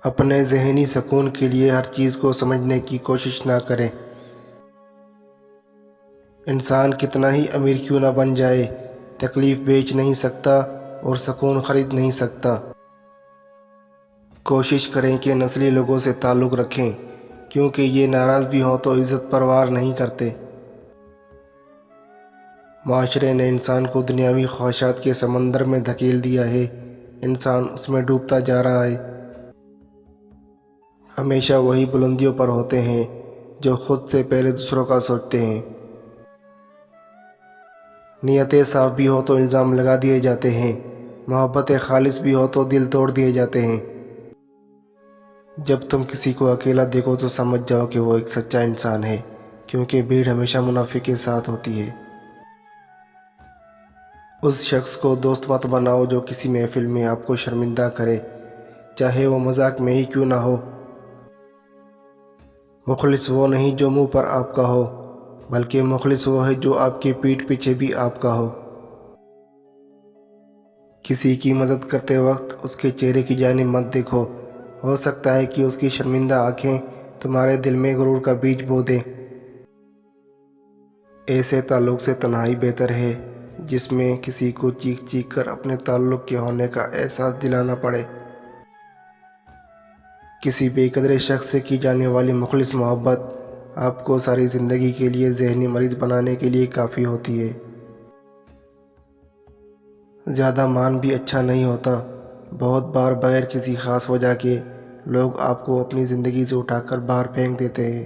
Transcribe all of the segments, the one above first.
اپنے ذہنی سکون کے لیے ہر چیز کو سمجھنے کی کوشش نہ کریں۔ انسان کتنا ہی امیر کیوں نہ بن جائے، تکلیف بیچ نہیں سکتا اور سکون خرید نہیں سکتا۔ کوشش کریں کہ نسلی لوگوں سے تعلق رکھیں، کیونکہ یہ ناراض بھی ہوں تو عزت پروار نہیں کرتے۔ معاشرے نے انسان کو دنیاوی خواہشات کے سمندر میں دھکیل دیا ہے، انسان اس میں ڈوبتا جا رہا ہے۔ ہمیشہ وہی بلندیوں پر ہوتے ہیں جو خود سے پہلے دوسروں کا سوچتے ہیں۔ نیتیں صاف بھی ہو تو الزام لگا دیے جاتے ہیں، محبت خالص بھی ہو تو دل توڑ دیے جاتے ہیں۔ جب تم کسی کو اکیلا دیکھو تو سمجھ جاؤ کہ وہ ایک سچا انسان ہے، کیونکہ بھیڑ ہمیشہ منافع کے ساتھ ہوتی ہے۔ اس شخص کو دوست مت بناؤ جو کسی محفل میں آپ کو شرمندہ کرے، چاہے وہ مذاق میں ہی کیوں نہ ہو۔ مخلص وہ نہیں جو منہ پر آپ کا ہو، بلکہ مخلص وہ ہے جو آپ کی پیٹھ پیچھے بھی آپ کا ہو۔ کسی کی مدد کرتے وقت اس کے چہرے کی جانب مت دیکھو، ہو سکتا ہے کہ اس کی شرمندہ آنکھیں تمہارے دل میں غرور کا بیج بو دیں۔ ایسے تعلق سے تنہائی بہتر ہے جس میں کسی کو چیخ چیخ کر اپنے تعلق کے ہونے کا احساس دلانا پڑے۔ کسی بے قدر شخص سے کی جانے والی مخلص محبت آپ کو ساری زندگی کے لیے ذہنی مریض بنانے کے لیے کافی ہوتی ہے۔ زیادہ مان بھی اچھا نہیں ہوتا۔ بہت بار بغیر کسی خاص وجہ کے لوگ آپ کو اپنی زندگی سے اٹھا کر باہر پھینک دیتے ہیں۔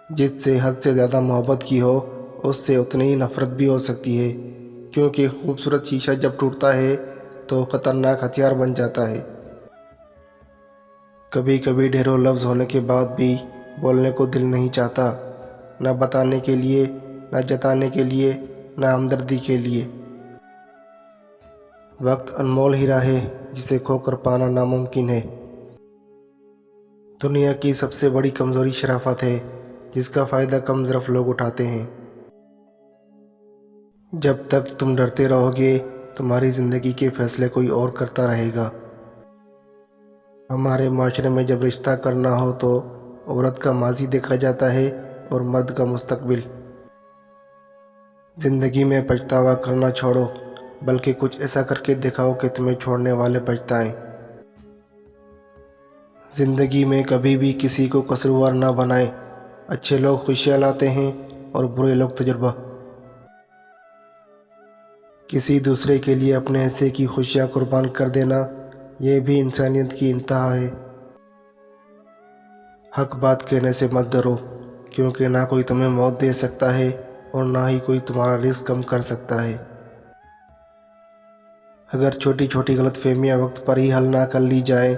جس سے حد سے زیادہ محبت کی ہو اس سے اتنی ہی نفرت بھی ہو سکتی ہے، کیونکہ خوبصورت شیشہ جب ٹوٹتا ہے تو خطرناک ہتھیار بن جاتا ہے۔ کبھی کبھی ڈھیروں لفظ ہونے کے بعد بھی بولنے کو دل نہیں چاہتا، نہ بتانے کے لیے، نہ جتانے کے لیے، نہ ہمدردی کے لیے۔ وقت انمول ہیرا ہے جسے کھو کر پانا ناممکن ہے۔ دنیا کی سب سے بڑی کمزوری شرافت ہے، جس کا فائدہ کم ظرف لوگ اٹھاتے ہیں۔ جب تک تم ڈرتے رہو گے تمہاری زندگی کے فیصلے کوئی اور کرتا رہے گا۔ ہمارے معاشرے میں جب رشتہ کرنا ہو تو عورت کا ماضی دیکھا جاتا ہے اور مرد کا مستقبل۔ زندگی میں پچھتاوا کرنا چھوڑو، بلکہ کچھ ایسا کر کے دکھاؤ کہ تمہیں چھوڑنے والے پچھتائیں۔ زندگی میں کبھی بھی کسی کو قصوروار نہ بنائیں۔ اچھے لوگ خوشیاں لاتے ہیں اور برے لوگ تجربہ۔ کسی دوسرے کے لیے اپنے حصے کی خوشیاں قربان کر دینا، یہ بھی انسانیت کی انتہا ہے۔ حق بات کہنے سے مت ڈرو، کیونکہ نہ کوئی تمہیں موت دے سکتا ہے اور نہ ہی کوئی تمہارا رزق کم کر سکتا ہے۔ اگر چھوٹی چھوٹی غلط فہمیاں وقت پر ہی حل نہ کر لی جائیں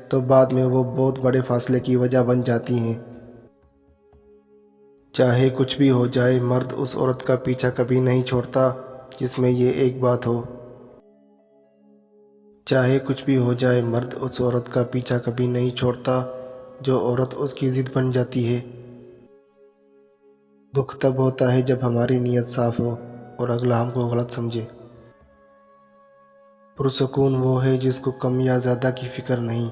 تو بعد میں وہ بہت بڑے فاصلے کی وجہ بن جاتی ہیں۔ چاہے کچھ بھی ہو جائے، مرد اس عورت کا پیچھا کبھی نہیں چھوڑتا جس میں یہ ایک بات ہو۔ چاہے کچھ بھی ہو جائے، مرد اس عورت کا پیچھا کبھی نہیں چھوڑتا جو عورت اس کی ضد بن جاتی ہے۔ دکھ تب ہوتا ہے جب ہماری نیت صاف ہو اور اگلا ہم کو غلط سمجھے۔ پرسکون وہ ہے جس کو کم یا زیادہ کی فکر نہیں۔